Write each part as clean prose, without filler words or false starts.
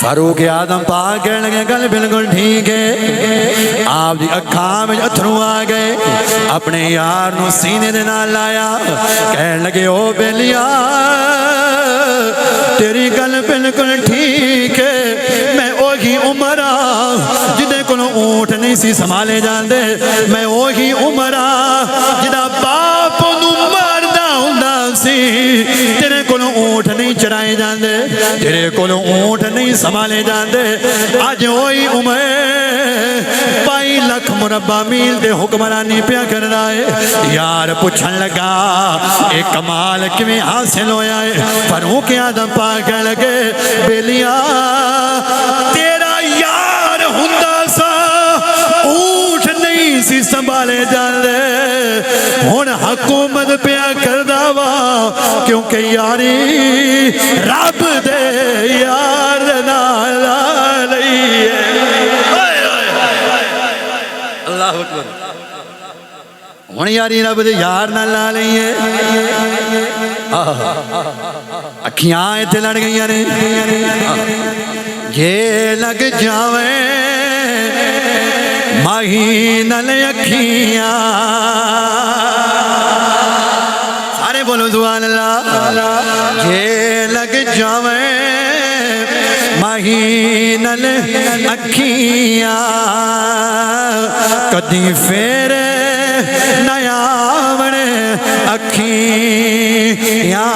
فاروق آدم پاک کہنے لگے گل بالکل ٹھیک ہے. آپ دی اکھاں وچ اتھرو آ گئے. اپنے یار نو سینے دے نال لایا. کہنے لگے او بیلیا تیری گل بالکل ٹھیک ہے. میں وہی عمر جدے کو اونٹ نہیں سی سنبھالے جاندے. میں وہی عمر جدا باپ نو ماردا ہوندا سی. تیرے کو اونٹ نہیں چرائے جاندے. تیرے کو اونٹ نہیں سنبھالے جاندے. آج وہی عمر 22 لکھ مربع میل دے حکمرانی پیا کر رہا ہے. یار پوچھن لگا اے کمال کیویں حاصل ہویا ہے. فاروق آدم پاک کہنے لگے بیلیا تیرا یار ہوندا سا اونٹ نہیں سی سنبھالے جاندے. ہن حکومت پیا کردا وا کیونکہ یاری رب دے یار نال لئی ہے. اللہ اکبر. ہن یاری رب دے یار نال لئی ہے. اکھیاں تے لڑ گئیاں نے. جے لگ جاویں ماہی نال اکھیاں. سارے بولو سبحان اللہ. جے لگ جاویں ماہی نال اکھیاں کدی پھر نہ آون اکھیاں.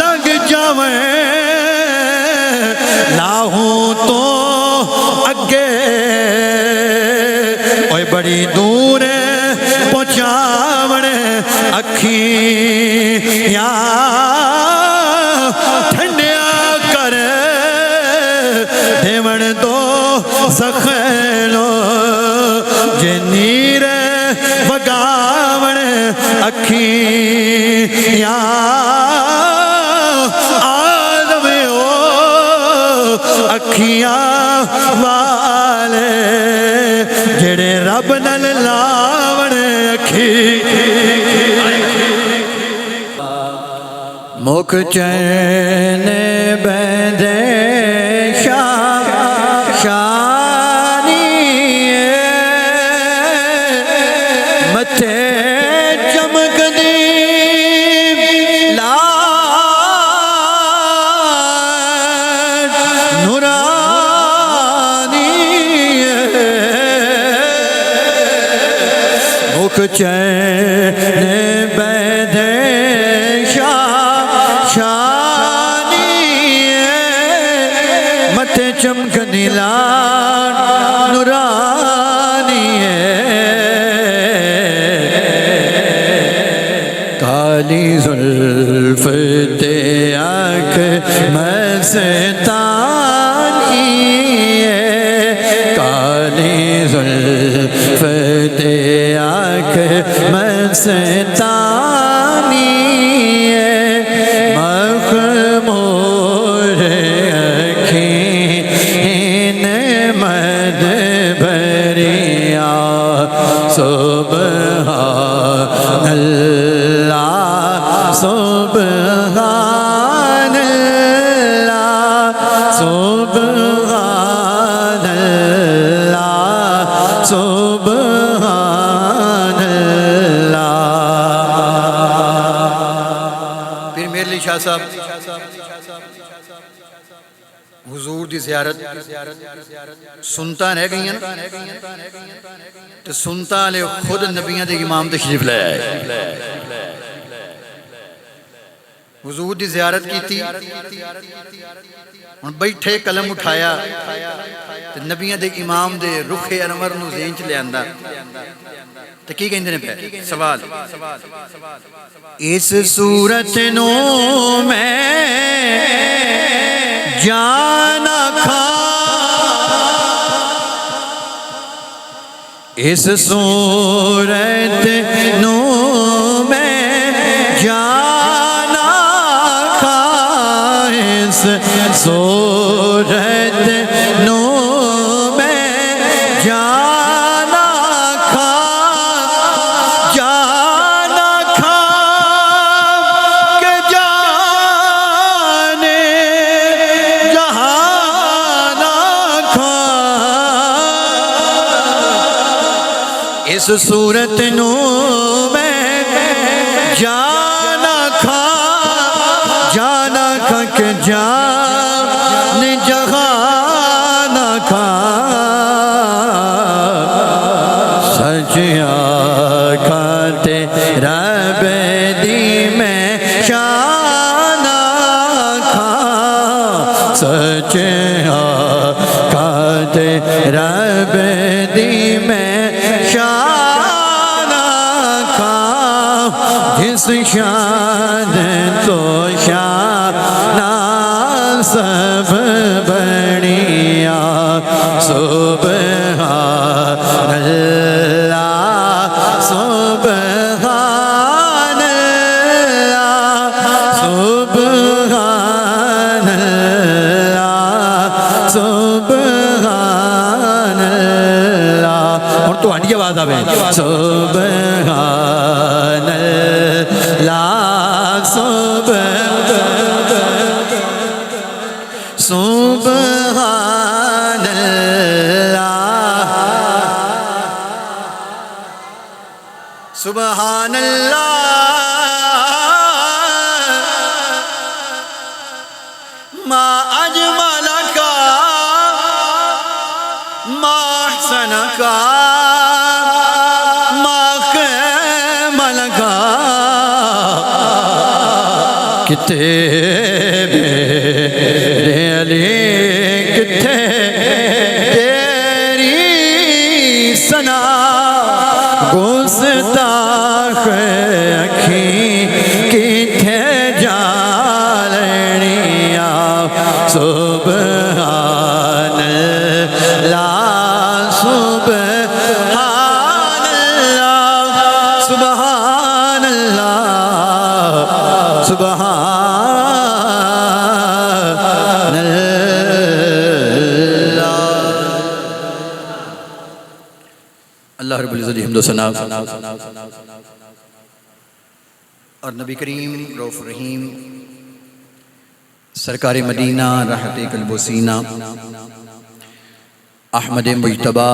لگ جاویں لاہوں تو اگے اوے بڑی دور پہنچاون اکھیاں. ٹھنڈیا کر دیون دو سخنو جے نیر بگاون اکھیاں. آدم او اکھیاں والے جڑے رب نال لاون اکھی. مکھ چین بندے شانی متھے چمکدی لال نورانی. مکھ چین بندے شانی متھے چمکدی لال نورانی. کالی زلف تے آنکھ مستانی. کالی زلف تے آنکھ مستانی. سبحان اللہ سبحان اللہ سبحان اللہ سبحان اللہ. پھر میرے لیے شاہ صاحب حضور دی زیارت سنتا رہ گئی نا تو سنتا لے خود نبیوں دے امام تشریف لے آئے. حضور دی زیارت کی تھی ہن بیٹھے قلم اٹھایا تو نبیوں دے امام دے رخ انور نو ذہن چ لے آندا تو کی کہندے نے پہ سوال اس صورت نو میں جانا کھا. اس صورت نو میں جانا کھا. اس صورت نو میں جانا کھا. جانا کھا کہ جانے اس صورت نو میں جانا کھا کہ جان جہانا کھا سچ آنکھیں رب دی میں شانہ کھا سچ آنکھیں رب دی میں شانہ کھا جس شان تو شانہ سب بڑیا سبحان اللہ سبحان اللہ سبحان اللہ سبحان اللہ اور تو ہٹی آواز آوے سبحان اللہ سبحان اللہ سبحان اللہ ما اجملک ما احسنک ما کملک کتے کتھے تیری سنا گستاخ اکھیں کتھے جالنیا سبحان اللہ سبحان اللہ سبحان اللہ سبحان اللہ رب العزت حمد و ثنا اور نبی کریم رؤوف رحیم سرکار مدینہ راحت قلب و سینہ احمد مجتبی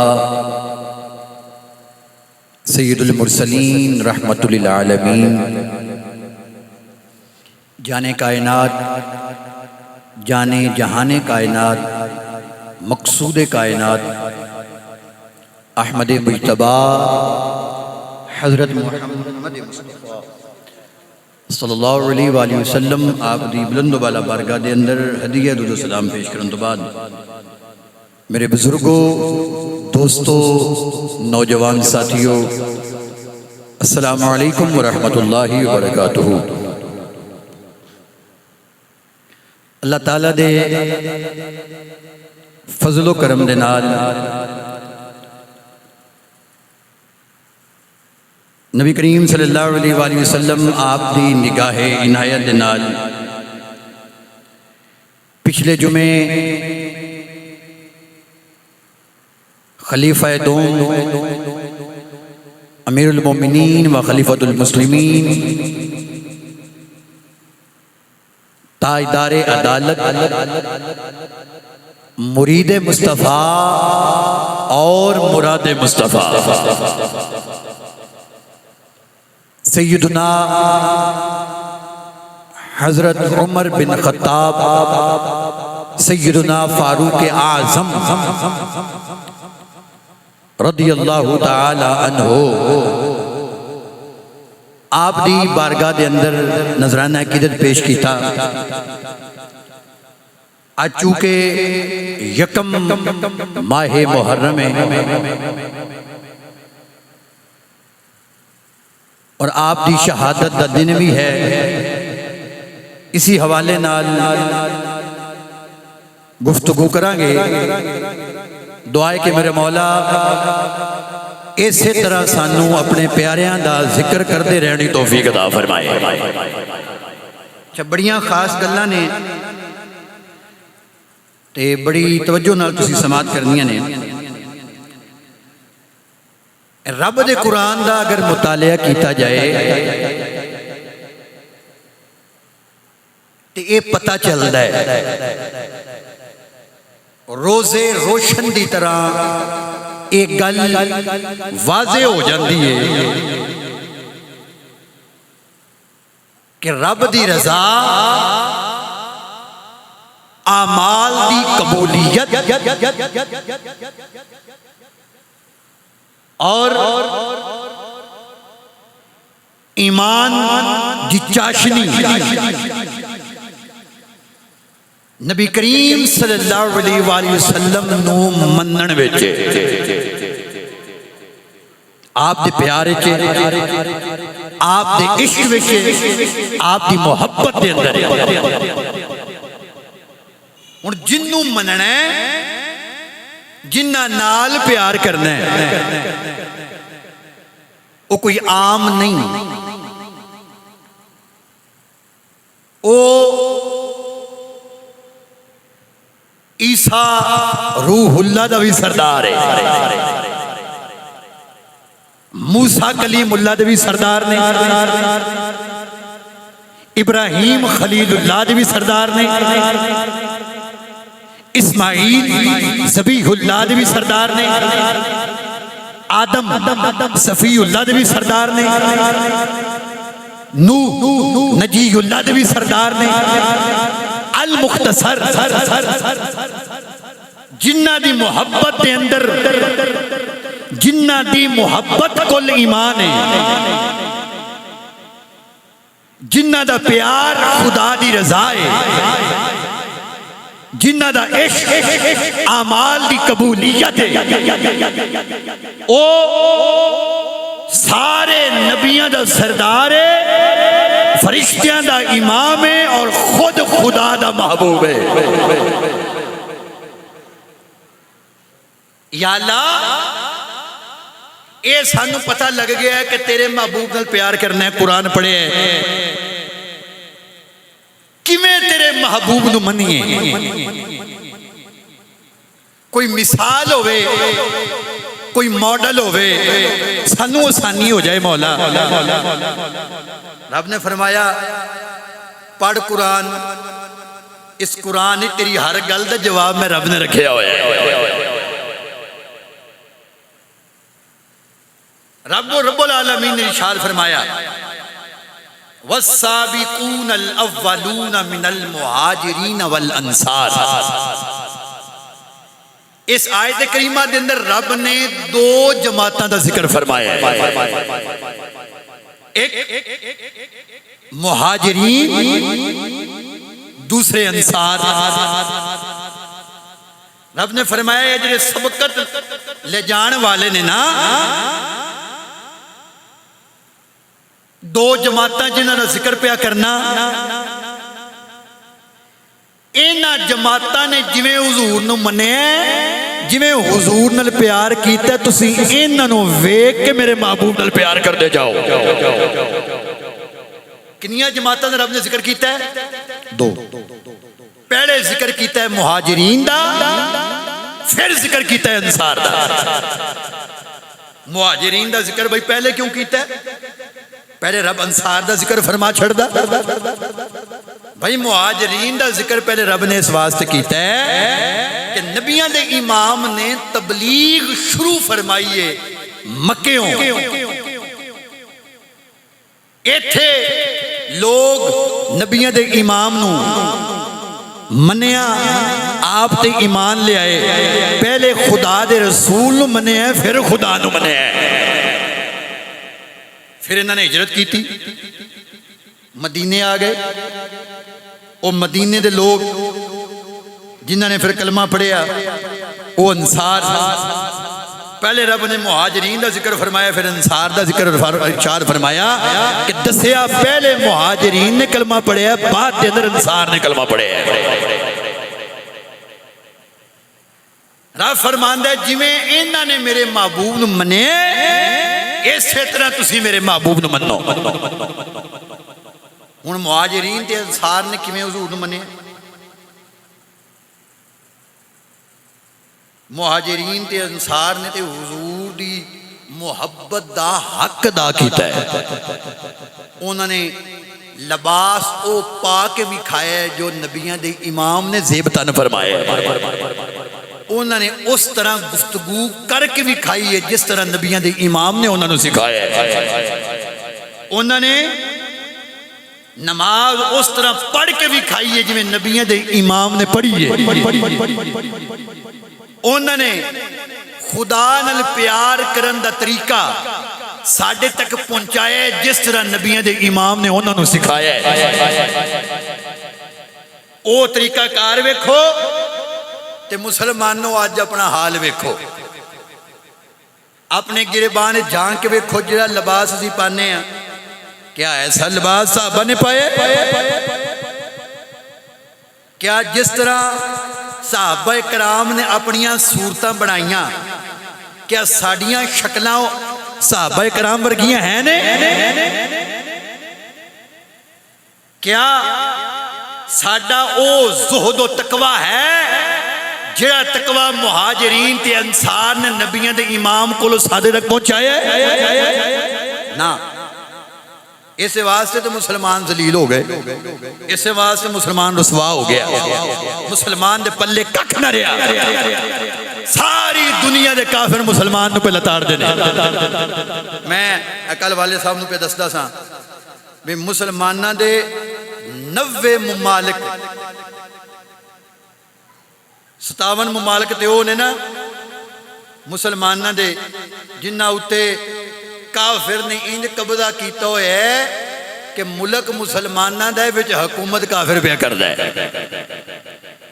سید المرسلین رحمت للعالمین جانے کائنات جانے جہان کائنات مقصود کائنات احمد مجتبی حضرت محمد مصطفیٰ صلی اللہ علیہ وآلہ وسلم آپ دی بلند و بالا بارگاہ دے اندر ہدیہ درود و سلام پیش کرن تو بعد میرے بزرگوں دوستوں نوجوان ساتھیوں السلام علیکم ورحمۃ اللہ وبرکاتہ۔ اللہ تعالیٰ دے فضل و کرم دے نال نبی کریم صلی اللہ علیہ وآلہ وسلم آپ دی نگاہ عنایت دے نال پچھلے جمعے خلیفہ دوم امیر المومنین و خلیفۃ المسلمین تاجدار عدالت مرید مصطفیٰ اور مراد مصطفیٰ سیدنا حضرت عمر بن خطاب سیدنا فاروق اعظم رضی اللہ تعالی عنہ آپ دی بارگاہ دے اندر نذرانہ عقیدت پیش کیتا۔ آج چونکہ یکم ماہ محرم ہے اور آپ دی شہادت دا دن بھی ہے، اسی حوالے نال گفتگو کرانگے۔ دعائے کہ میرے مولا اسی طرح سانوں اپنے پیاریاں دا ذکر کردے رہنی توفیق عطا فرمائے۔ اچھا بڑیاں خاص گلاں نے تے بڑی توجہ نال تسی سماعت کرنیاں نے۔ رب دے قرآن دا اگر مطالعہ کیتا جائے تو یہ پتہ چلتا ہے روزے روشن دی طرح ایک گل واضح ہو جاندی ہے کہ رب دی رضا اعمال دی قبولیت اور ایمان دی چاشنی نبی کریم صلی اللہ علیہ وآلہ وسلم نو منن وچ آپ دے پیارے چے آپ دے عشق وچ آپ دی محبت دے اندر ہن جنوں مننا ہے جنہ نال پیار کرنا ہے وہ کوئی عام نہیں، وہ عیسیٰ روح اللہ دا بھی سردار ہے، موسیٰ کلیم اللہ دا بھی سردار نے، ابراہیم خلیل اللہ دا بھی سردار نے، اسماعیل ذبیح اللہ دا بھی سردار نے، آدم صفی اللہ دے بھی سردار نے، نوح نجی اللہ دے بھی سردار نے، المختصر جنہ دی محبت دے اندر جنہ دی محبت کل ایمان ہے، جنہ دا پیار خدا دی رضا ہے، جنہ دا عشق اعمال دی قبولیت ہے، او سارے نبیوں دا سردار ہے، فرشتیاں دا امام ہے اور خود خدا دا محبوب ہے۔ یا اللہ اے سانو پتہ لگ گیا ہے کہ تیرے محبوب نال پیار کرنا ہے، قرآن پڑھے ہے، کیویں تیرے محبوب نو منیے، کوئی مثال ہوئے کوئی ماڈل ہوئے سانو آسانی ہو جائے مولا۔ رب نے فرمایا پڑھ قرآن، اس قرآن ہی تیری ہر گل دا جواب میں رب نے رکھیا ہوا ہے۔ رب العالمین نے ارشاد فرمایا والسابقون الاولون من المہاجرین والانصار، اس آیت کریمہ دے اندر رب نے دو جماعتاں دا ذکر فرمایا ہے، ایک مہاجرین دوسرے انصار۔ رب نے فرمایا یہ جڑے سبقت لے جان والے نے نا، دو جماعتاں جنہاں دا ذکر پیا کرنا، اینا جماعتاں نے جویں حضور نو منیا، جویں حضور نال پیار کیتا، تسی انہاں نو ویکھ کے میرے محبوب نال پیار کر دے جاؤ۔ کنیاں جماعتاں دا رب نے ذکر کیتا ہے؟ دو۔ پہلے ذکر کیتا ہے مہاجرین دا، پھر ذکر کیتا ہے انصار دا۔ مہاجرین دا ذکر بھائی پہلے کیوں کیتا ہے؟ پہلے رب انصار دا ذکر فرما چھڑ دا۔ بھائی مہاجرین دا ذکر پہلے رب نے اس واسطے کیتا ہے کہ نبیوں دے امام نے تبلیغ شروع فرمائیے مکیوں، ایتھے لوگ نبیوں دے امام نو منیا، آپ تے ایمان لے آئے، پہلے خدا دے رسول نو منیا پھر خدا نو منیا، پھر انہوں نے ہجرت کی تھی، مدینے آ گئے، وہ مدینے دے لوگ جنہوں نے پھر کلمہ پڑھیا وہ انصار۔ پہلے رب نے مہاجرین دا ذکر فرمایا، پھر انصار دا ذکر ارشاد فرمایا کہ دسیا پہلے مہاجرین نے کلمہ پڑھیا، بعد دے اندر انصار نے کلمہ پڑھیا۔ رب فرماندا ہے جویں انہاں نے میرے محبوب نو منیا، اسی طرح تسی میرے محبوب نو منو۔ ہن مہاجرین تے انصار نے کیویں حضور نو منیا؟ مہاجرین تے انصار نے تے حضور دی محبت دا حق ادا کیتا ہے، انہوں نے لباس او پا کے بھی کھایا ہے جو نبیوں دے امام نے زیب تن فرمایا ہے۔ انہوں نے اس طرح گفتگو کر کے بھی کھائی ہے جس طرح نبیوں دے امام نے انہوں نے سکھایا ہے. انہوں نے نماز اس طرح پڑھ کے بھی کھائی ہے جویں نبیوں دے امام نے پڑھی ہے. انہوں نے خدا نال پیار کرن دا طریقہ ساڈے تک پہنچایا ہے جس طرح نبیوں دے امام نے انہوں نے سکھایا ہے. او طریقہ کار ویکھو تے مسلمانوں آج اپنا حال ویکھو. اپنے گریبان جھانک کے ویکھو جڑا لباس اسی پانے ہیں کیا ایسا لباس صحابہ نے پائے؟ کیا جس طرح صحابہ کرام نے اپنیاں صورتاں بنائیاں کیا ساڑیاں شکلاں صحابہ کرام ورگیاں ہیں نے؟ کیا ساڑا او زہد و تقوی ہے جڑا تقوی مہاجرین تے انصار نے نبیوں دے امام کو سادے تک پہنچایا ہے؟ نا اس واسطے تو مسلمان ذلیل ہو گئے. اس واسطے مسلمان رسوا ہو گیا. مسلمان دے پلے ککھ نہ رہا. ساری دنیا دے کافر مسلمان نو پہ لتاڑ دینے. میں اکل والے صاحب نو پہ دستا سا بھی مسلمانہ دے 90 ممالک 57 ممالک تے وہ نے نا مسلمانہ دے جنہ ہوتے کافر نے انج قبضہ کیتا ہے کہ ملک مسلمانہ دے وچ حکومت کافر پہ کر دے.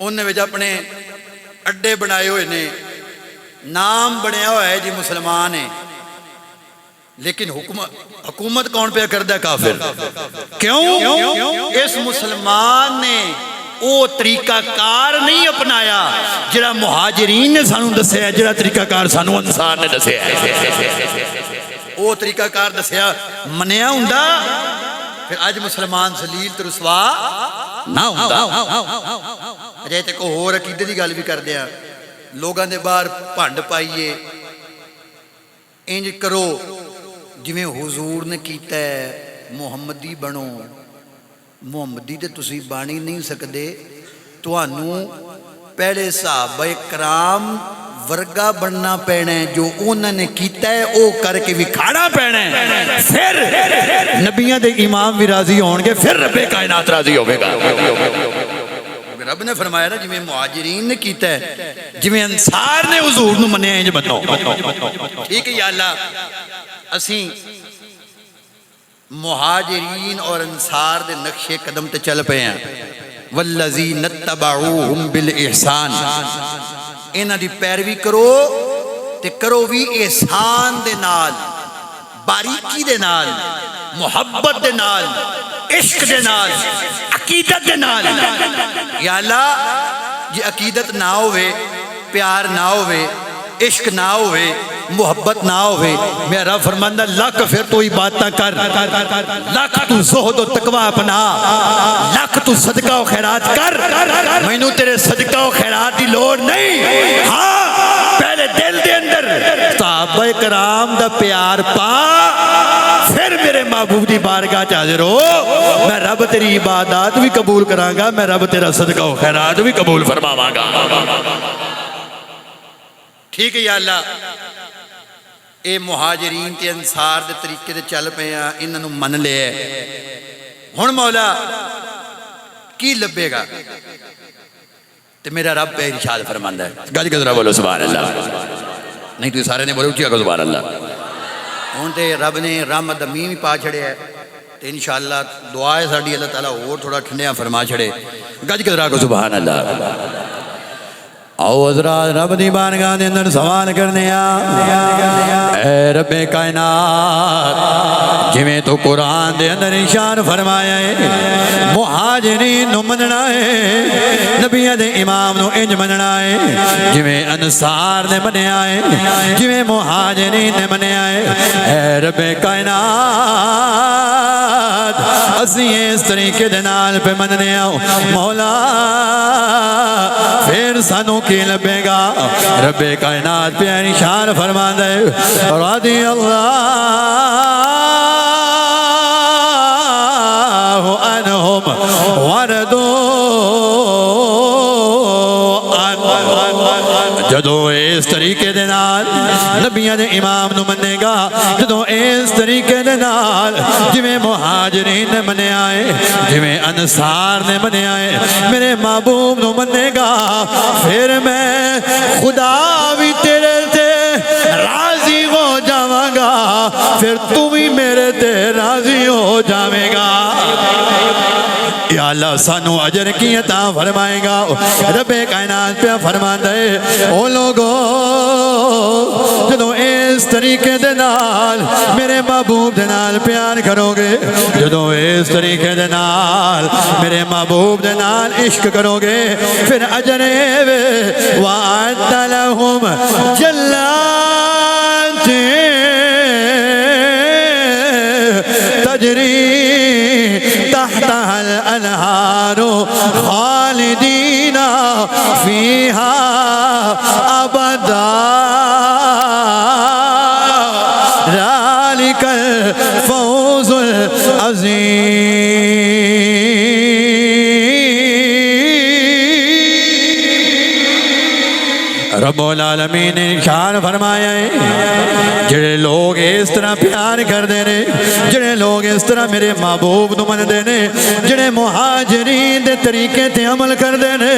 انہیں وچ اپنے اڈے بنائے ہوئے نے نام بنیا ہوا ہے جی مسلمان ہیں لیکن حکومت کون پہ کر دے؟ کافر. کیوں؟ اس مسلمان نے وہ طریقہ کار نہیں اپنایا جڑا مہاجرین نے سانو دسیا جڑا طریقہ کار سانو انصار نے دسیا. وہ طریقہ کار دسیا منیا ہوندا پھر اج مسلمان ذلیل تے رسوا نہ ہوندا. اجے تے کو ہور عقیدے دی گل بھی کردے ہیں لوگاں دے باہر بھنڈ پائیے انج کرو جویں حضور نے کیتا ہے محمدی بنو. محمدی تے تسی بانی نہیں سکدے تانوں پہلے صحابہ کرام ورگا بننا پینا ہے جو انہوں نے کیتا ہے او کر کے بھی کھانا پینا ہے. پھر نبیوں دے امام بھی راضی ہون گے پھر رب کائنات راضی ہوگے گا. رب نے فرمایا نا جویں مہاجرین نے کیتا ہے جویں انصار نے حضور نو منیا انج بنو. ٹھیک ہے یا اللہ اسیں مہاجرین اور انصار دے نقش قدم تے چل پے ہیں. والذین اتبعوہم بالاحسان انہاں دی پیروی کرو تے کرو بھی احسان دے نال باریکی دے نال محبت دے نال عشق دے نال عقیدت دے نال. یا اللہ یہ عقیدت نہ ہوئے پیار نہ ہوئے عشق نہ ہوئے محبت نہ ہوئے میرا رب فرماندہ لاکھ پھر تو ہی بات نہ کر لاکھ تو زہد و تقوی اپنا لاکھ تو صدقہ و خیرات کر میں نو تیرے صدقہ و خیرات دی لوڑ نہیں. ہاں پہلے دل دے اندر صحابہ کرام دا پیار پا پھر میرے محبوب دی بارگاہ حاضر ہو میں رب تیری عبادات بھی قبول کروں گا میں رب تیرا صدقہ و خیرات بھی قبول فرماواں گا. ٹھیک ہے یا اللہ اے مہاجرین تے انصار دے طریقے دے چل پے ہیں انہاں نو من لے ہن مولا کی لبے گا تے میرا رب پہ ارشاد فرماندا ہے گج کے ذرا بولو سبحان اللہ. نہیں تو سارے نے بولو اچھی آگے سبحان اللہ. ہن تے رب نے رحمت دا مینہ پا چھڑیا ہے تے انشاءاللہ دعا ہے ساڈی اللہ تعالیٰ اور تھوڑا ٹھنڈیاں فرما چھڑے. گج کے ذرا کو سبحان اللہ. آؤ حضرات رب دی بارگاہ دے اندر سوال کرنے اے رب کائنات جویں تو قرآن دے اندر ارشاد فرمایا ہے مہاجرین نو مننا ہے نبیوں دے امام نو انج مننا ہے جویں انصار نے منیا ہے جویں مہاجرین نے منیا ہے. اے رب کائنات اسی اس طریقے دے نال پہ مننے آؤ مولا پھر سانو کی لبے گا. رب کائنات پہ ارشاد فرماندا ہے رضی اللہ عنہم ورضوا عنہ جدو اس طریقے دے نال نبیاں دے امام نو منے گا جدو اس طریقے دے نال جویں مہاجرین نے منیا ہے جویں انصار نے منیا ہے میرے محبوب نو منے گا پھر میں خدا بھی تیرے تے راضی ہو جاواں گا پھر تو بھی میرے تے راضی ہو جاویں گا یا اللہ سانو اجر کی عطا فرمائے گا رب کائنات پہ فرما دے او لوگو جدو اس طریقے دے نال میرے محبوب دے نال پیار کرو گے جدو اس طریقے دے نال میرے محبوب دے نال عشق کرو گے پھر اجر وَأَعَدَّ لَهُمْ جَنَّاتٍ تجری تحتها الانہار خالدین فیہا ابدا ذالک الفوز العظیم رب العالمین نے ارشاد فرمایا ہے جڑے لوگ اس طرح پیار کر دے نے جڑے لوگ اس طرح میرے محبوب نو من دے نے جڑے مہاجرین دے طریقے تے عمل کر دے نے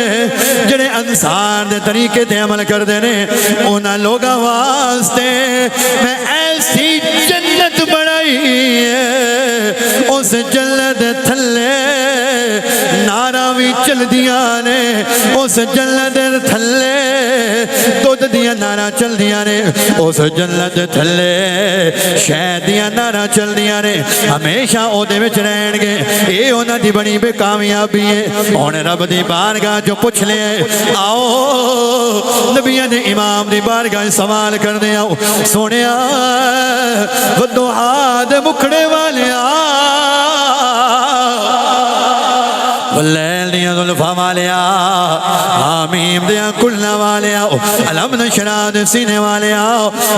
جڑے انصار دے طریقے تے عمل کر دے نے انہاں لوگاں واسطے میں ایسی جنت بنائی ہے اس جنت تھلے نعرہ بھی چل دیا نے اس جنت تھلے دودھ دیا نعرہ چل دیا نے اس جنت تھلے شہد دیا نعرہ چل دیا نے ہمیشہ او دے وچ رہن گے اے انہاں دی بڑی بے کامیابی ہے ہن رب دی بارگاہ جو پوچھ لے آؤ نبیاں دے امام دی بارگاہ سوال کر دے آؤ سونیا ودعا دے مکھڑے والیا واللیل دیا ظلفہ والیا حامیم دیا کلنا والیا علم نشرا دے سینے والیا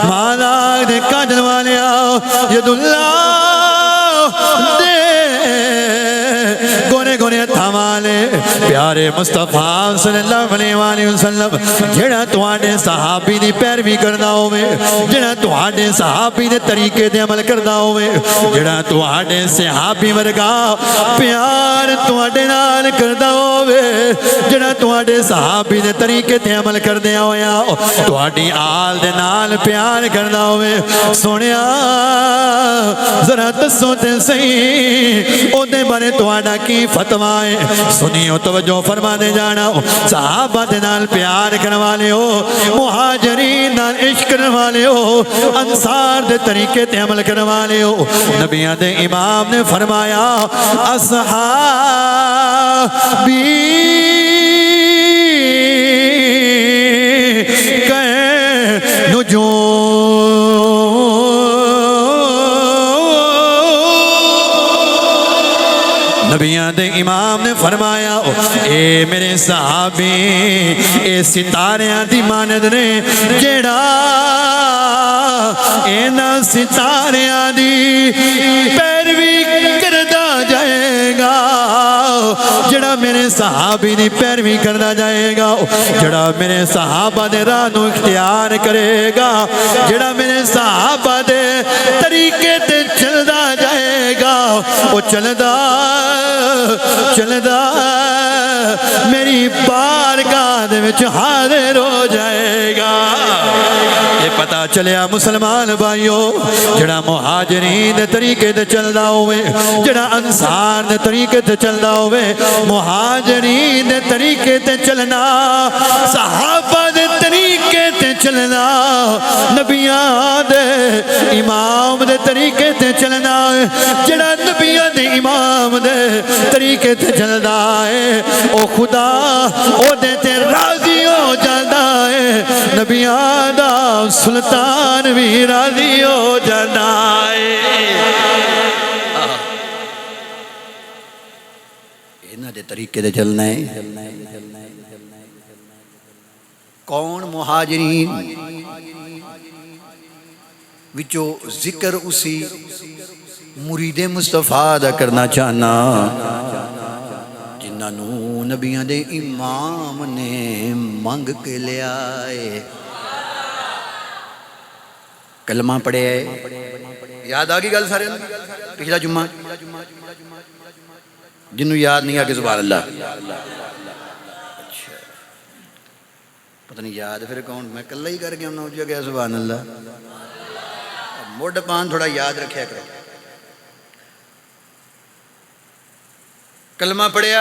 مالاک دے کاجل والیا ید اللہ دے گونے گونے تھامالے پیارے مصطفیٰ صلی اللہ علیہ وآلہ وسلم جڑا تواڈے صحابی دی پیروی کردا ہوئے جڑا تواڈے صحابی دے طریقے دے عمل کردا ہوئے جڑا تواڈے صحابی ورگا پیار تواڈے نال کردا ہوئے جڑا تواڈے صحابی دے طریقے تے عمل کردیا ہویا تواڈی آل دے نال پیار کردا ہوئے سونیا ذرا دسو تے صحیح او دے بارے تواڈا کی فتویٰ ہے سنیو توجہ فرما دے جانا صحابہ دے نال پیار کرنے والے ہو مہاجرین نال عشق کرنے والے ہو انصار دے طریقے تے عمل کرنے والے ہو نبیاں دے امام نے فرمایا اصحابی کہ نجوم نبیان دے امام نے فرمایا اے میرے صحابی اے ستاریاں دی ماند نے جیڑا اے نا ستاریاں دی پیروی کردہ جائے گا جڑا میرے صحابی دی پیروی کردہ جائے گا جڑا میرے صحابہ دے رانو اختیار کرے گا جڑا میرے صحابہ دے طریقے تے چلدہ جائے گا وہ چلدہ میری بارگاہ دے وچ حاضر ہو جائے گا یہ پتہ چلیا مسلمان بھائیو جڑا مہاجرین دے طریقے تے چلدا ہوئے جڑا انصار دے طریقے تے چلدا ہوئے مہاجرین دے طریقے تے چلنا صحابہ دے طریقے تے چلنا نبیاں دے امام دے طریقے تے چلنا جڑا نبیاں دے امام دے طریقے تے چلدا ہے او خدا او دے تے راضی ہو جاندا ہے نبیاں دا سلطان بھی راضی ہو جاندا ہے انہاں دے طریقے تے چلنا ہے کون مہاجرین وچو ذکر اسی مرید مصطفیٰ دا کرنا چاہنا جنہاں نو نبیاں دے امام نے ਮੰਗ ਕੇ ਲਿਆਏ। ਕਲਮਾ ਪੜਿਆ ਹੈ। ਯਾਦ ਆ ਗਈ ਗੱਲ ਸਾਰਿਆਂ ਨੂੰ? ਪਿਛਲਾ ਜੁਮਾ ਜਿਹਨੂੰ ਯਾਦ ਨਹੀਂ ਆ ਕੇ ਸੁਭਾਨ ਅੱਲਾਹ। ਅੱਛਾ ਪਤਾ ਨਹੀਂ ਯਾਦ ਫਿਰ ਕੌਣ? ਮੈਂ ਇਕੱਲਾ ਹੀ ਕਰ ਗਿਆ ਉਹਨਾਂ ਉੱਚ ਗਿਆ ਸੁਭਾਨ ਅੱਲਾਹ। ਮੁੱਢ ਪਾਨ ਥੋੜਾ ਯਾਦ ਰੱਖਿਆ ਕਰੋ। ਕਲਮਾ ਪੜਿਆ,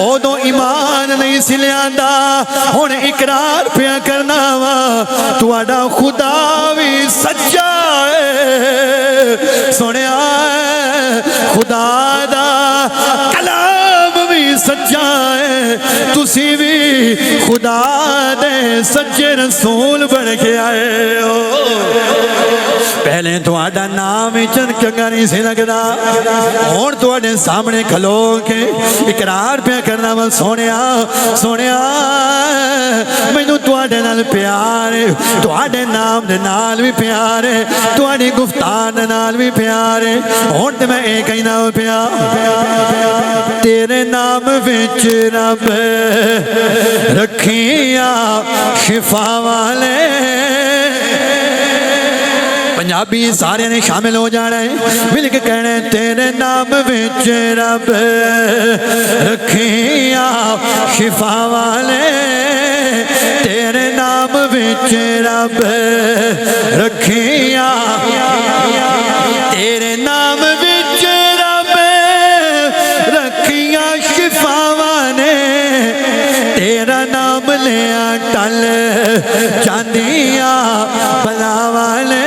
ادو ایمان نہیں سی لیاندا ہن اقرار پیا کرنا وا تہاڈا خدا بھی سچا ہے سنیا خدا دا کلام بھی سچا ہے تسی بھی خدا دے سچے رسول بن کے آئے ہو پہلے تہاڈا نام ہی چنگا نہیں سی لگدا ہن تہاڈے سامنے کھلو کے اقرار پیا کرنا وا سونیا سونیا مینوں تہاڈے نال پیار ہے تہاڈے نام دے نال بھی پیار ہے تہاڈی گفتار دے نال بھی پیار ہے ہن تے میں اے کہنا پیا تیرے نام وچ رب رکھیاں شفا والے پنجابی سارے نے شامل ہو جانا ہے مل کے کہنے تیرے نام وچ رب رکھیاں شفا والے تیرے نام وچ رب رکھیاں تیرے نام وچ رب رکھیاں شفا والے تیرا نام لیا ٹل چاندیاں بلا والے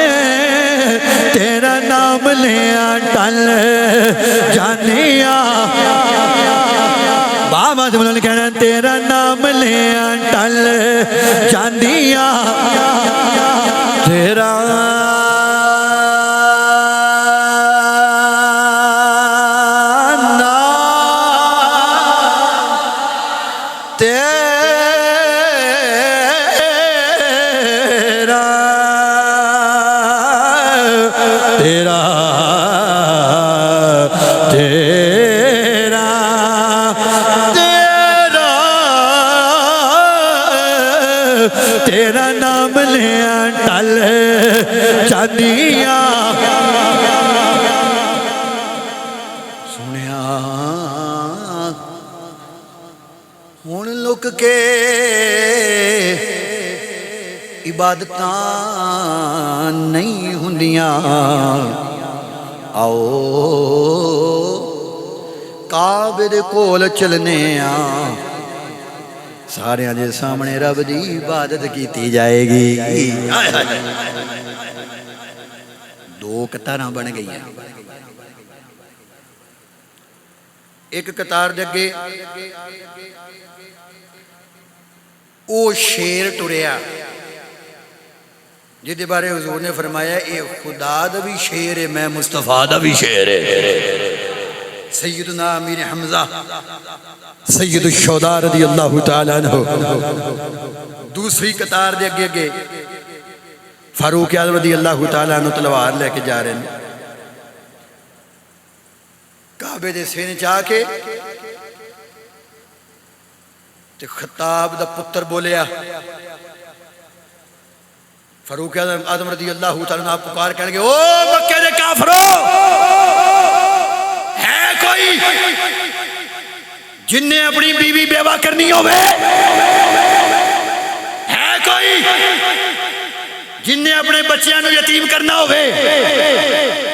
تیرا نام لیا ٹل چاندیاں بابا جملہ کہنا تیرا نام لیا ٹل چاندیاں تیرا تیرا نام لیا ٹل چاندیاں سنیا ہن لک کے عبادتاں نہیں ہوندیاں آؤ کعبے دے کول چلنے سارے دے سامنے رب دی عبادت کیتی جائے گی دو قطاراں بن گئی ہیں ایک قطار دے اگے او شیر ٹریا جہدے بارے حضور نے فرمایا اے خدا دا بھی شیر ہے میں مصطفیٰ دا بھی شیر ہے سیدنا امیر حمزہ سید الشہداء رضی اللہ تعالیٰ عنہ دوسری قطار دے اگے اگے فاروق اعظم رضی اللہ تعالیٰ عنہ تلوار لے کے جا رہے ہیں کعبے دے سینے چاہ کے تے خطاب دا پتر بولیا فاروق اعظم رضی اللہ تعالیٰ عنہ پکار کہنے گے او مکہ دے کافرو ہے کوئی جن نے اپنی بیوی بیوہ کرنی ہوئے ہے کوئی جن نے اپنے بچیاں نو یتیم کرنا ہوئے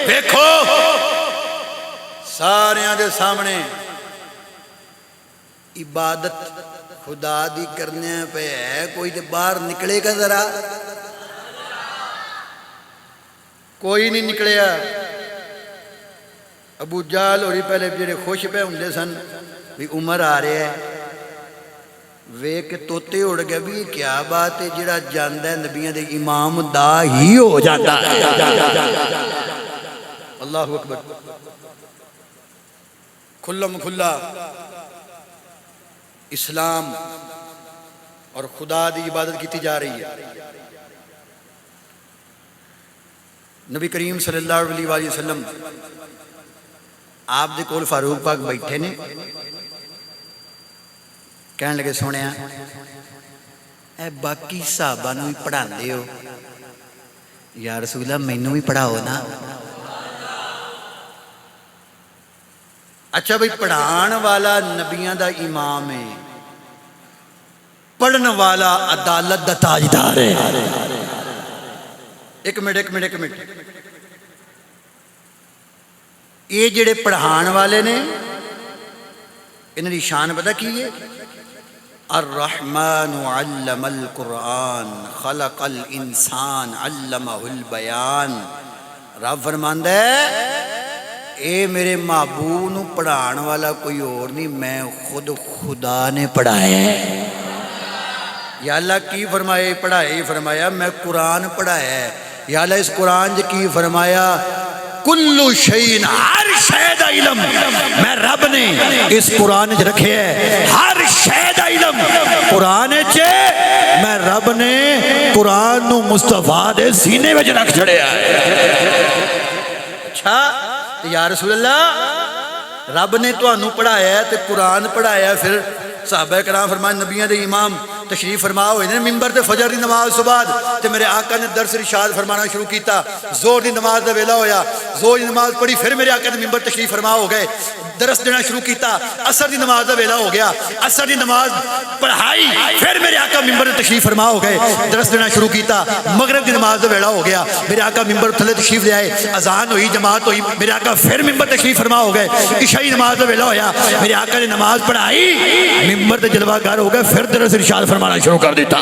دیکھو سارے دے سامنے عبادت خدا دی کرنے پہ ہے کوئی دے باہر نکلے گا ذرا کوئی نہیں نکلیا ابو جہل ہوری پہلے جڑے خوش پہ ہوندے سن بھی عمر آ رہے ہیں ویک توتے اڑ گئے بھی کیا بات ہے جڑا جاندہ ہے نبیوں دے امام دا ہی ہو جاتا ہے اللہ اکبر کھلم کھلا اسلام اور خدا دی عبادت کیتی جا رہی ہے نبی کریم صلی اللہ علیہ وآلہ وسلم آپ دے کول فاروق پاک بیٹھے نے کہنے لگے سونیا اے باقی صحابہ نو بھی پڑھا دے ہو یا رسول اللہ مینوں بھی پڑھاؤ نا اچھا بھئی پڑھان والا نبیاں دا امام ہے پڑھن والا عدالت دا تاجدار ہے ਇੱਕ ਮਿੰਟ ਇਹ ਜਿਹੜੇ ਪੜ੍ਹਾਉਣ ਵਾਲੇ ਨੇ ਇਹਨਾਂ ਦੀ ਸ਼ਾਨ ਪਤਾ ਕੀ ਹੈ? الرحمن علم القرآن خلق الانسان علمہ البیان. رب فرماندا ہے اے میرے محبوب نو پڑھان والا کوئی اور نہیں، میں خود خدا نے پڑھایا ہے. یا اللہ کی فرمایا؟ پڑھایا ہی فرمایا، میں قرآن پڑھایا ہے. یا اللہ اس قرآن کی فرمایا کلو شیء، ہر شے دا علم میں رب نے اس قرآن چ رکھے ہے. ہر شے دا علم قرآن چ میں رب نے قرآن نو مصطفیٰ دے سینے وچ رکھ چھڑیا ہے. اچھا یا رسول اللہ، رب نے تانوں پڑھایا ہے تے قرآن پڑھایا ہے. پھر صحابہ کرام فرمائے نبیوں دے امام تشریف فرما ہوئے نے ممبر تے فجر دی نماز تو بعد تے میرے آقا نے درس ارشاد فرمانا شروع کیتا. زور دی نماز دا ویلا ہویا، زور دی نماز پڑھی، پھر میرے آقا نے ممبر تشریف فرما ہو گئے، درس دینا شروع کیتا. عصر دی نماز دا ویلا ہو گیا، عصر دی نماز پڑھائی، پھر میرے آقا ممبر تشریف فرما ہو گئے، درس دینا شروع کیتا. مغرب دی نماز دا ویلا ہو گیا، میرے آقا ممبر تھلے تشریف لے آئے، اذان ہوئی، جماعت ہوئی، میرے آقا پھر ممبر تشریف فرما ہو گئے. عشائی نماز دا ویلا ہویا، میرے آقا نے نماز پڑھائی، ممبر تے جلوہ گر ہو گئے، پھر درس ارشاد فرمانا شروع کر دیتا.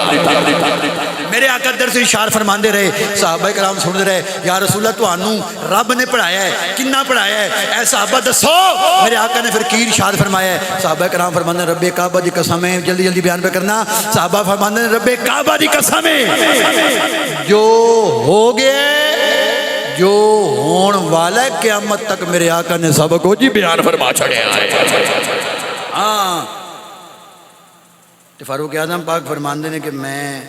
میرے آقا درس ارشاد فرماندے رہے، صحابہ کرام سنتے رہے. یا رسول اللہ تانوں رب نے پڑھایا ہے، کنا پڑھایا ہے اے صحابہ دسو؟ میرے آقا نے پھر کی ارشاد فرمایا ہے. صحابہ کرام فرماندے رب کعبہ دی قسم ہے، جلدی جلدی بیان پہ کرنا. صحابہ فرماندے رب کعبہ دی قسم ہے، جو ہو گئے جو ہون والا ہے قیامت تک میرے آقا نے سب کو جی بیان فرما چھڑیا ہے. ہاں فاروق اعظم پاک فرماندے نے کہ میں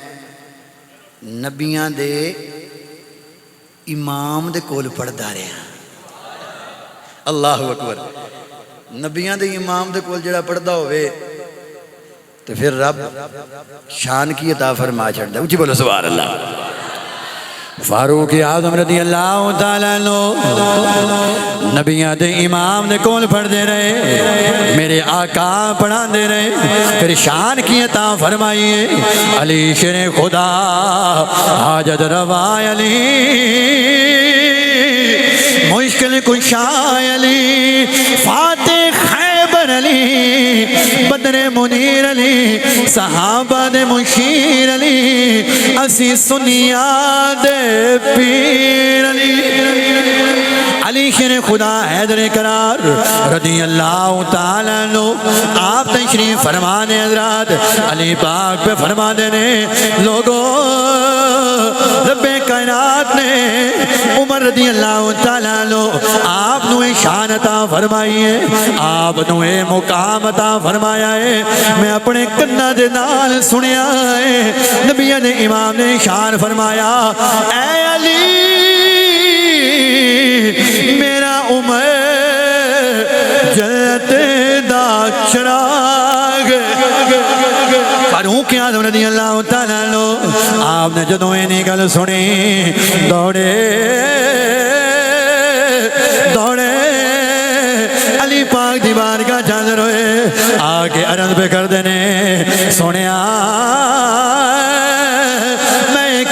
نبیاں دے امام دے کول پڑھدا رہا. اللہ اکبر. نبیاں دے امام دے کول جڑا پڑھدا ہوئے تو پھر رب شان کی عطا فرما چھڑدا. اونچی بولو سبحان اللہ. فاروق اعظم رضی اللہ تعالیٰ عنہ نبیاں دے امام دے کول پڑھ دے رہے، میرے آقا پڑھا دے رہے، پھر شان کی عطا فرمائیے. علی شیر خدا حاجت روا علی، مشکل کشا علی، فاتح خیبر علی، بدر منیر علی، صحابہ دے مشیر علی، اسی سنیا دے پیر علی. علی شیر خدا حیدر قرار رضی اللہ تعالیٰ عنہ آپ تشریف فرمانے. حضرات علی پاک پہ فرما دینے لوگوں، رب کائنات نے عمر رضی اللہ تعالیٰ عنہ آپ نو شان عطا فرمائی ہے، آپ نو مقام عطا فرمایا ہے. میں اپنے کناں دے نال سنیا ہے، نبیوں نے امام نے شان فرمایا اے علی میرا عمر جنت دا چراغ. فاروق اعظم رضی اللہ تعالیٰ عنہ آپ نے جدوں اینی گل سنی دوڑے دوڑے علی پاک دی بارگاہ حاضر ہوئے، آکے عرض پہ کر دینے سنیا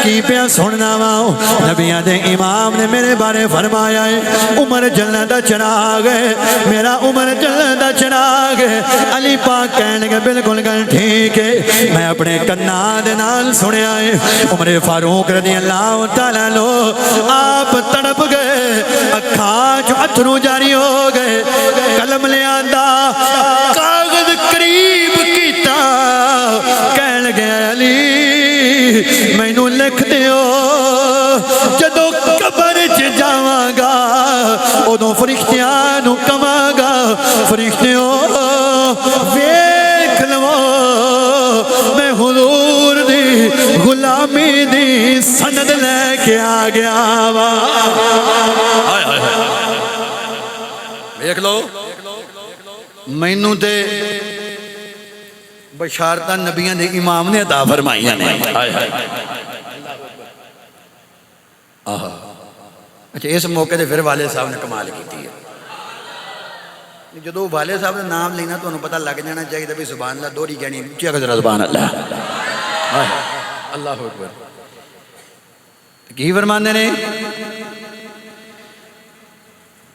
کی پیا سننا واؤ. نبیاں دے امام نے میرے بارے فرمایا ہے عمر جنت دا چراغ ہے، میرا عمر جنت دا چراغ ہے. علی پاک کہنے کے بالکل گل ٹھیک ہے، میں اپنے کناں دے نال سنیا ہے. عمر فاروق رضی اللہ تعالیٰ عنہ آپ تڑپ گئے، اکھاں چوں اتھرو جاری ہو گئے، قلم لے آندا کاغذ قریب کیتا، کہنے لگے علی مینوں لکھ دیو جدو قبر چ جاواں گا ادو فرشتیاں نو کواں گا فرشتیو ویکھ لو میں حضور دی غلامی دی سند لے کے آ گیا وا. ویکھ لو مینوں تے بشارتاں نبیاں دے امام نے عطا فرمائیاں نے. اچھا اس موقع تے پھر والد صاحب نے کمال کیتی ہے. جدو والد صاحب نے نام لینا تو انہوں پتہ لگ جانا چاہیے بھی سبحان اللہ دوری کہنی اچھی اگر سبحان اللہ. اللہ اکبر. کی فرماندے نے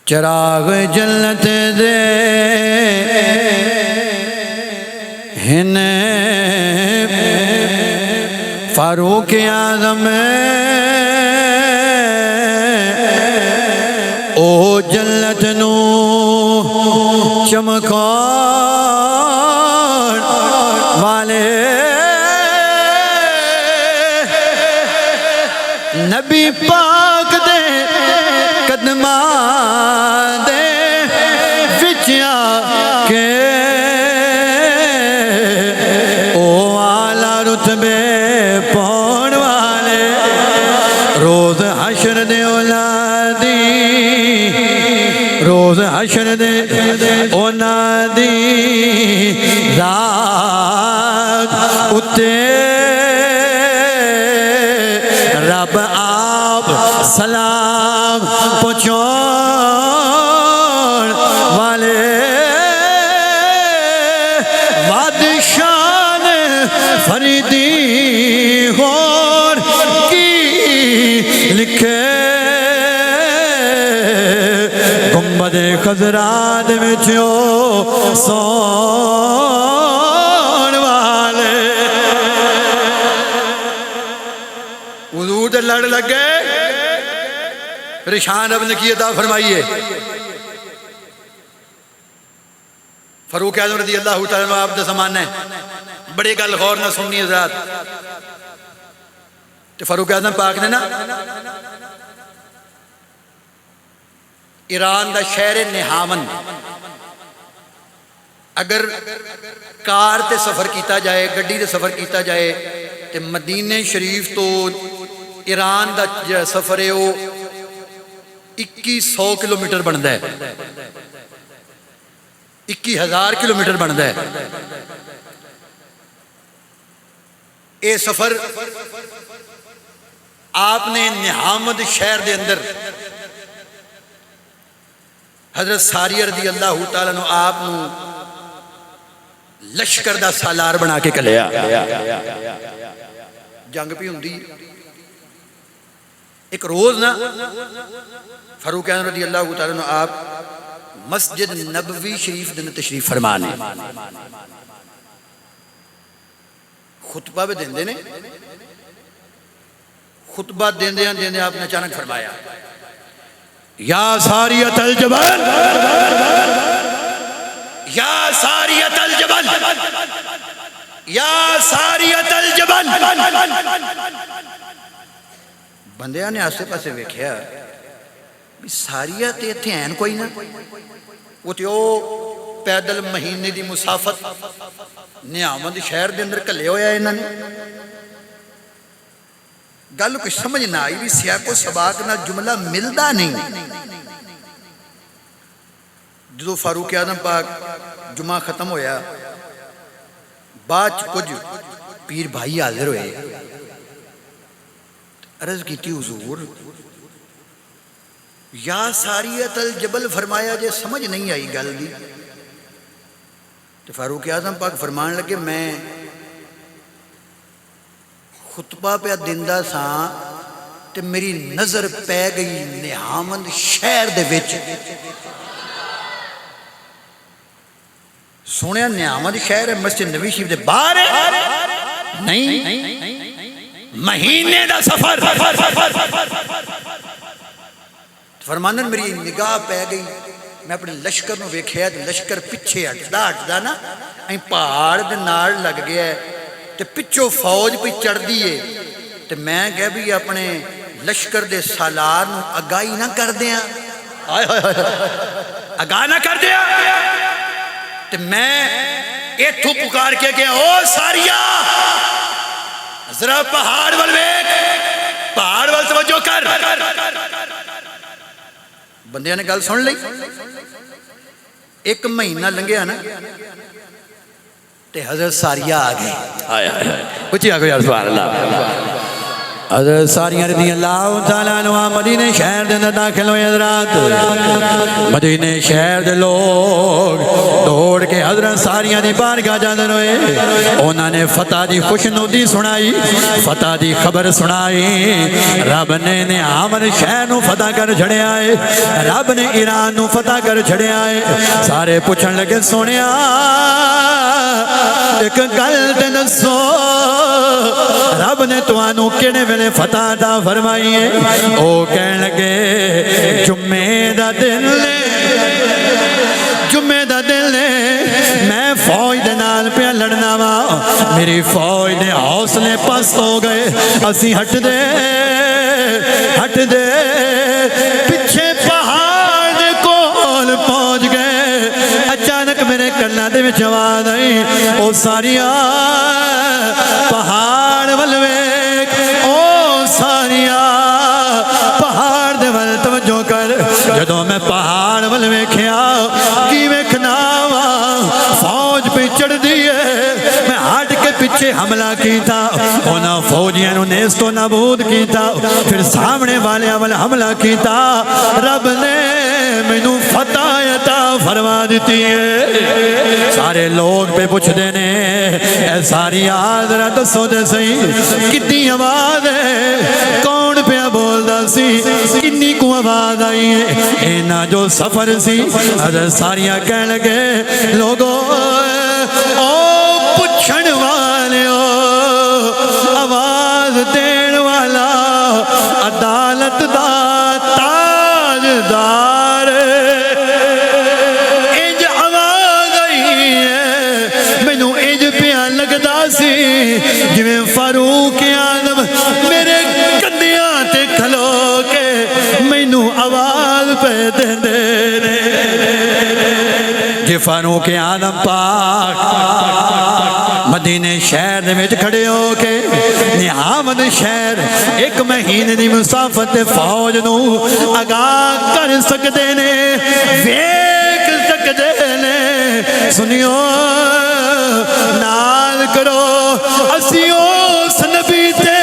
چراغ جنت دے ہن فاروق اعظم او جنت نو چمکاؤن والے نبی پاک دے قدماں دے وچ آ کے او اعلیٰ رتبے پاؤن والے روز حشر دے اولادی روز حشر دے اولادی رات اتے رب آپ سلام پہنچاؤن والے بادشاہ فریدی غور کی لکھے گنبد خضرا دے وچوں سون والے حضور دے لڑ لگ گئے پریشان رب نے کی عطا فرمائیے فاروق اعظم رضی اللہ تعالیٰ عنہ آپ دا زمانہ ہے بڑی گل غور نہ سننی حضرات تو فاروق اعظم پاک نے نا ایران دا شہر نہاون اگر کار تے سفر کیتا جائے گڈی تے سفر کیتا جائے تے مدینہ شریف تو ایران دا سفر ہے وہ 2100 کلومیٹر بنتا ہے 21,000 کلومیٹر بنتا ہے اے سفر آپ نے نہامد شہر دے اندر حضرت ساریہ رضی اللہ تعالیٰ عنہ آپ نو لشکر دا سالار بنا کے کلیا جنگ پہ ہوندی ایک روز نا فاروق اعظم رضی اللہ تعالیٰ عنہ آپ مسجد نبوی شریف دن تشریف فرمانے خطبہ بھی دیں دینے خطبہ دیں دیں آپ نے اچانک فرمایا یا ساریت الجبل یا ساریت الجبل یا ساریت الجبل بندیاں نے آسے پاسے ویکھیا ساریہ تے اتھے ہیں کوئی نہ وہ تے او پیدل مہینے دی مسافت نعمت شہر دے اندر کلے ہویا انہاں نے گل کوئی سمجھ نہ آئی بھی سیاق و سباق نہ جملہ ملدا نہیں جدو فاروق اعظم پاک جمعہ ختم ہویا بعد کچھ پیر بھائی حاضر ہوئے عرض کی تھی حضور یا ساریت الجبل فرمایا جے سمجھ نہیں آئی گل دی تو فاروق اعظم پاک فرمان لگے میں خطبہ پہ دیندہ سا تے میری نظر پہ گئی نہامند شہر دے وچ سونے نعمت شہر ہے مسجد نبی شریف دے باہر ہے نہیں مہینے دا سفر فرماندن میری نگاہ پہ گئی میں اپنے لشکر نو ویکھیا تے لشکر پیچھے ہٹدا نا ایں پہاڑ دے نال لگ گیا ہے تے پچھوں فوج پہ چڑھ دی ہے تے میں کہہ بھی اپنے لشکر دے سالار نو اگائی نہ کر دیاں اگاہ نہ کر دیاں تے میں ایتھو پکار کے گیا او ساریہ ذرا پہاڑ وال ویکھ پہاڑ وال توجہ کر بندیاں نے گل سن لئی ایک مہینہ لنگیا نا تے حضرت ساریہ آ گئی کچھ آگے یا سبحان اللہ حضرت ساریاں رضی اللہ تعالیٰ عنہ مدینے شہر دے اندر داخل ہوئے حضرات مدینے شہر دے لوگ دوڑ کے حضرت ساریاں دی بارگاہ جاندے ہوئے انہوں نے فتح دی خوشنودی سنائی فتح دی خبر سنائی رب نے آمن شہر نو فتح کر چھڑے آئے رب نے ایران نو فتح کر چھڑے آئے سارے پوچھن لگے سونیا ایک گل تے دسو رب نے تانوں کیڑے ویلے فتح عطا فرمائی ہے او کہن لگے جمعے دا دن جمعے دا دل میں فوج دے نال پہ لڑنا وا میری فوج دے حوصلے پست ہو گئے اسی ہٹ دے پیچھے پہاڑ دے کول پہنچ گئے اچانک میرے کنا دے وچ آواز آئی او ساریاں پہاڑ ول ویکھ او ساریاں پہاڑ دے ول توجہ کر جدوں میں پہاڑ ول ویکھیا کی ویکھنا وا فوج پہ چڑھ دیئے میں ہٹ کے پیچھے حملہ کیتا اونا فوجیاں نو نیستو نابود کیتا پھر سامنے والے ول حملہ کیتا رب نے مینوں فتح عطا فرما دیتی ہے سارے لوگ پہ پوچھ دینے اے ساری آدھرہ دسو دے صحیح کتنی آواز ہے کون پہ بول دا سی کنی کو آواز آئی ہے اینا جو سفر سی حضرت ساریاں کہنے لگے لوگوں او پچھن والے آواز دین والا عدالت دا تاجدار انج آواز آئی ہے مینوں انج پیا لگدا سی جویں فاروق اعظم میرے کندیاں تے کھلو کے مینوں آواز پہ دیندے نے جے فاروق اعظم پاک مدینے شہر دے وچ کھڑے ہو کے نیامد شہر ایک مہینے دی مسافت فوج نو آگاہ کر سکدے نے ویکھ سکدے نے سنیو نال کرو اسی اس نبی تے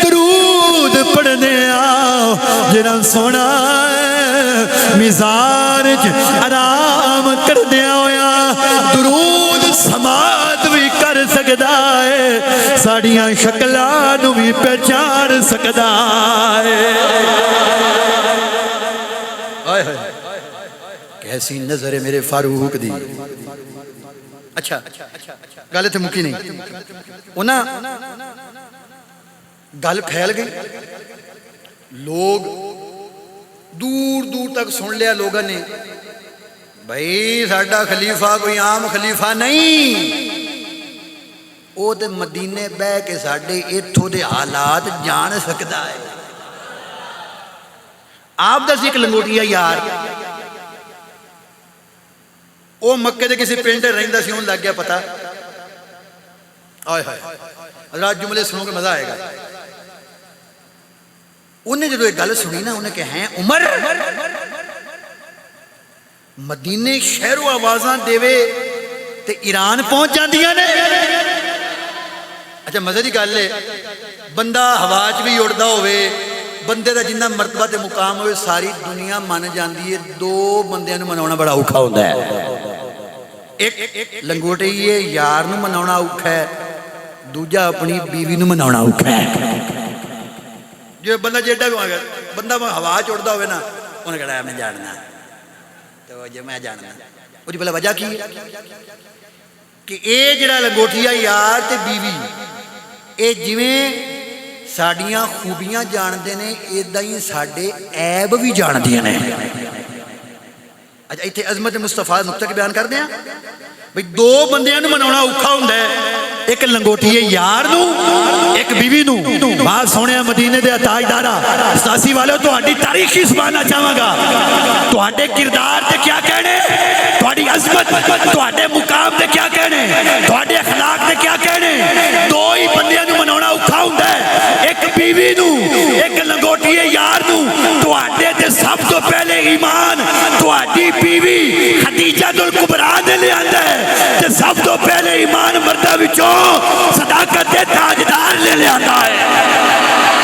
درود پڑھنے آؤ جنہاں سونا مزار آرام کر دیا ہویا درود سماعت بھی کر سکدا ہے ساڑیاں شکلان بھی پہچان سکدا ہے کیسی نظر ہے میرے فاروق دی اچھا گل تے مکی نہیں انہاں گل پھیل گئی لوگ دور دور تک سن لیا لوگوں نے بھائی ساڈا خلیفہ کوئی عام خلیفہ نہیں او تے مدینے بہ کے ساڈے ایتھوں دے حالات جان سکدا ہے آپ دا سی ایک لنگوٹیا یار او مکے دے کسی پنڈ رہندا سی اون لگ گیا پتہ آئے ہائے حضرات جملے سنو کے مزہ آئے گا انہیں جب ایک گل سنی نا انہیں کہا ہیں عمر مدینے شہر و آوازاں دیوے تے ایران پہنچ جاندیاں نے اچھا مزے دی گل ہے بندہ ہوا چ بھی اڑدا ہوئے بندے دا جنہ مرتبہ تے مقام ہوئے ساری دنیا من جاندی ہے دو بندیاں نو مناونا بڑا اوکھا ہوندا ہے ایک لنگوٹے یہ یار نو مناونا اوکھا ہے دوجا اپنی بیوی نو مناونا اوکھا ہے جو بندہ جیڈا بھی آگا بندہ ہوا چڑھتا ہوئے نا انہیں کہا میں جاننا تو جو میں جاننا وہ جو بلا وجہ کی کہ اے جڑا لنگوٹیا یار تے بیوی اے جویں ساڑیاں خوبیاں جان دے نے ایدہ ہی ساڑے عیب بھی جان دیا نے اچھا ایتھے عظمت مصطفیٰ نقطہ کے بیان کر دیا بھئی دو بندیاں نو مناونا اوکھا ہوندا ہے ایک لنگوٹی یار نو ایک بیوی نو بات سونے مدینے دے تاجدارا ستاسی والے تو آڈی تاریخی سبانا چاہاں گا تو آڈے کردار تے کیا کہنے تو آڈی عظمت تو آڈے مقام تے کیا کہنے تو آڈے اخلاق تے کیا کہنے دو ہی بندیاں نو مناونا اوکھا ہوندا ہے ایک بیوی نو ایک لنگوٹی یار نو تو آڈے تے سب تو پہلے ایمان تو آڈی بیوی خدیجہ دل کبرا دے لے آندہ ہے تے سب تو پہلے ایمان مردہ وچوں صداقت دے تاجدار لے آتا ہے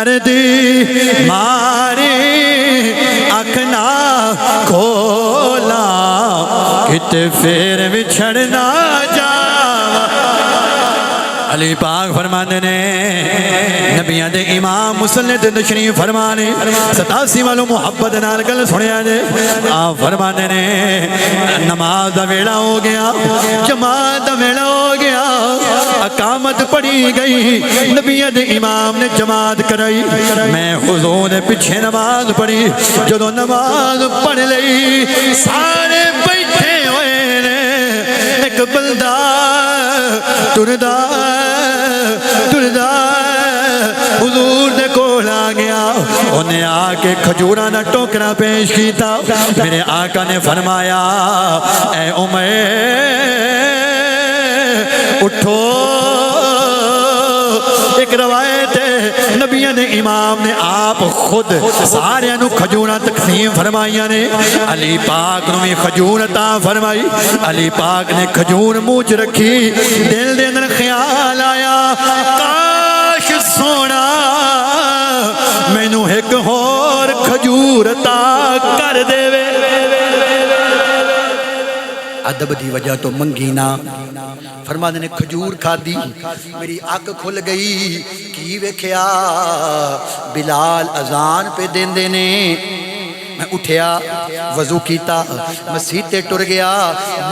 در دی ماری اکھ نہ کھولا کتے پھر بچھڑنا جاوا علی پاک فرماندے نے نبیاں دے امام مسند تشریف فرمانے 87 والوں محبت نال گل سنیا جے آپ فرماندے نے نماز دا ویلا ہو گیا جماعت دا ویلا ہو گیا اقامت پڑھی گئی نبیاں دے امام نے جماعت کرائی میں حضور دے پیچھے نماز پڑھی جدوں نماز پڑھ لئی سارے بیٹھے ہوئے نے ایک بندہ ٹردا حضور دے کول آ گیا انہیں آ کے کھجوراں دا ٹوکرا پیش کیتا میرے آقا نے فرمایا اے عمر اٹھو ایک روایت ہے نبیوں نے امام نے آپ خود سارے نو کھجوراں تقسیم فرمائیاں نے علی پاک نو بھی کھجور عطا فرمائی علی پاک نے کھجور منہ چ رکھی دل دے اندر خیال آیا کاش سونا مینوں ایک ہور کھجور عطا کر دے ادب دی وجہ تو منگی نہ فرماندے نے کھجور کھا دی میری اکھ کھل گئی کی ویکھیا بلال اذان پہ دیندے نے میں اٹھیا وضو کیتا مسجد تے ٹر گیا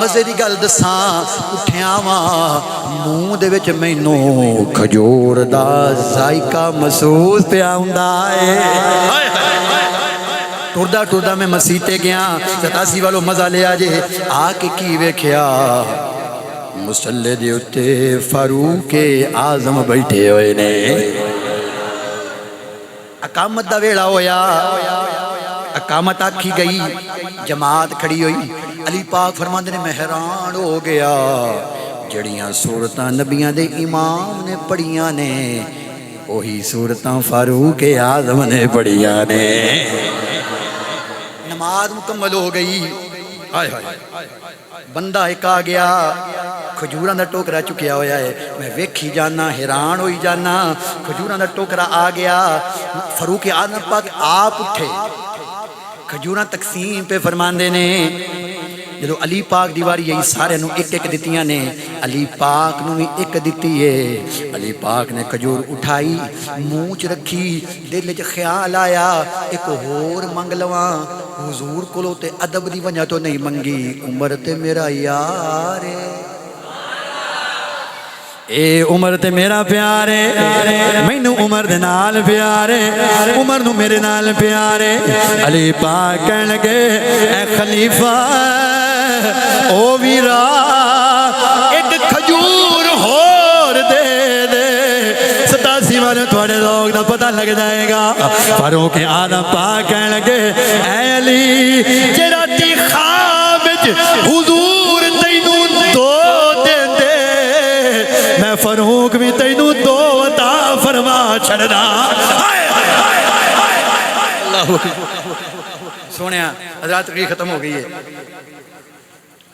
مزے دی گل دساں اٹھیا واں منہ دے وچ مینوں کھجور دا ذائقہ محسوس پیا ہوندا اے ٹردا ٹردا میں مسجد تے گیا 87 والو مزہ لیا جے آ کے کی ویکھیا مصلی دے اتے فاروق اعظم بیٹھے ہوئے نے اقامت دا ویلا ہویا اقامت آکھی گئی جماعت کھڑی ہوئی علی پاک فرماندے نے میں حیران ہو گیا جڑیاں صورتاں نبیاں دے امام نے پڑھیاں نے وہی صورتاں فاروق اعظم نے پڑھیاں نے نماز مکمل ہو گئی بندہ ایک آ گیا کھجوراں دا ٹوکرا چکیا ہویا ہے میں ویکھی جانا حیران ہوئی جانا کھجوراں دا ٹوکرا آ گیا فاروق اعظم پاک آپ اٹھے کھجوراں تقسیم پہ فرماندے نے جدو علی پاک دیواری یہی سارے نو ایک ایک دتیاں نے علی پاک نو بھی ایک دتی ہے علی پاک نے کھجور اٹھائی منہ چ رکھی دل چ خیال آیا ایک ہور منگ لواں حضور کولو تے ادب دی وجہ تو نہیں منگی عمر تے میرا یار اے عمر تے میرا پیار ہے مینوں عمر دے نال پیار ہے عمر نو میرے نال پیار ہے علی پاک کہن لگے اے خلیفہ او ویرا ایک کھجور ہور دے دے 87 والے تھوڑے لوگ دا پتہ لگ جائے گا فاروق اعظم پاک کہن لگے اے علی جڑا تی خواب وچ حضور تینوں دو دیندے میں فاروق بھی تینوں دو عطا فرما چھڑدا اللہ سونیا حضرات تقریر ختم ہو گئی ہے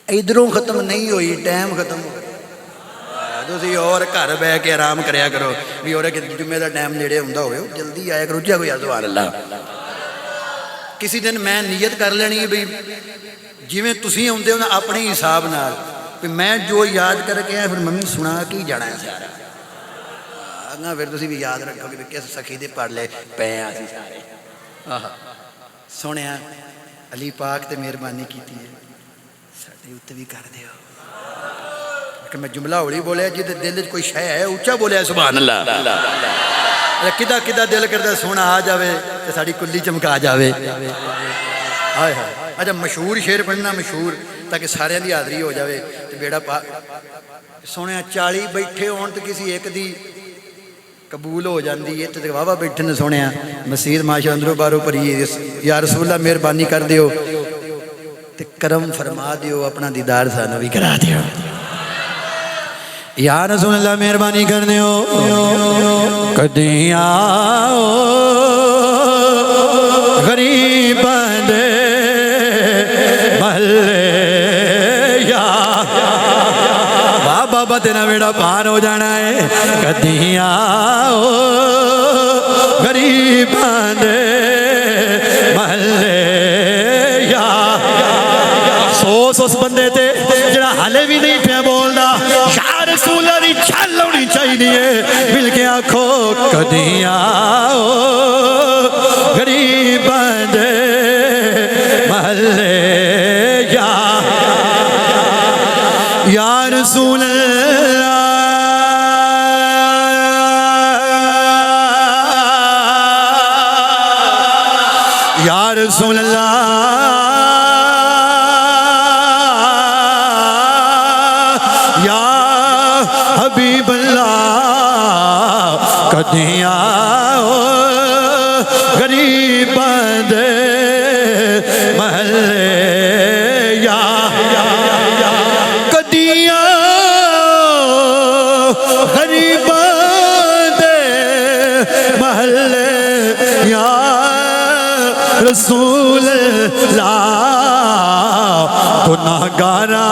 ادھروں ختم نہیں ہوئی ٹائم ختم ہو گیا تسی اور گھر بہ کے آرام کریا کرو بھی اور جمعے دا ٹائم نیڑے ہوندا ہوئے جلدی آیا کرو جا کوئی سبحان اللہ کسی دن میں نیت کر لینی ہے بھئی جویں تسی ہوندے ہو نا اپنے حساب نال کہ میں جو یاد کر کے آیا پھر ممی سنا کے جانا ہے سارا اگاں پھر تسی بھی یاد رکھو کہ کس سخی دے پڑھ لے پے اسی سارے سونیا علی پاک تے مہربانی کیتی ہے ساڈے اوتے بھی کر دیو کہ میں جملہ ہولی بولیا جی دل کوئی شے ہے اونچا بولیا سبحان اللہ کدا کدا دل کردا سونا آ جاوے تے ساڈی کلی چمکا جاوے ہائے ہائے اچھا مشہور شعر پڑھنا مشہور تاکہ سارے دی حاضری ہو جاوے تے بیڑا سونے 40 بیٹھے ہون تے کسی ایک دی قبول ہو جاندی ہے تے واہ بیٹھے نے سونیا مسجد ماشاء اندروں باہروں پری یا رسول اللہ مہربانی کر دیو تے کرم فرما دیو اپنا دیدار سانو بھی کرا دیو یا رسول اللہ مہربانی کر دیو کدی آؤ غریب دے محلے یا بابا تیرا بیڑا پار ہو جانا ہے کدی آؤ غریب دے محلے یا افسوس اس بندے تے جڑا حالے بھی نہیں پیا بولدا یا رسول اللہ دی چھل ہونی چاہیے مل کے آکھو کدی آؤ غریباں دے محلے یا رسول اللہ یا رسول اللہ یا حبیب اللہ کدی آؤ غریباں دے محلے یا کدی آؤ غریباں دے محلے یا رسول اللہ گناہگاراں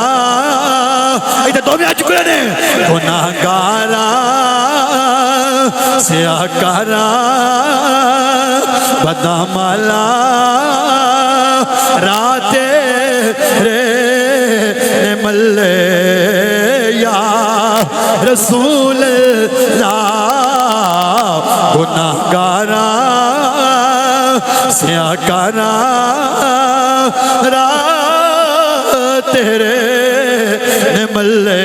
ادھر دو میں آ چکے نے گناہگاراں سیاہکاراں بدعملاں راہ تیرے نے ملے یا رسول اللہ گناہگاراں سیاہکاراں راہ تیرے نے ملے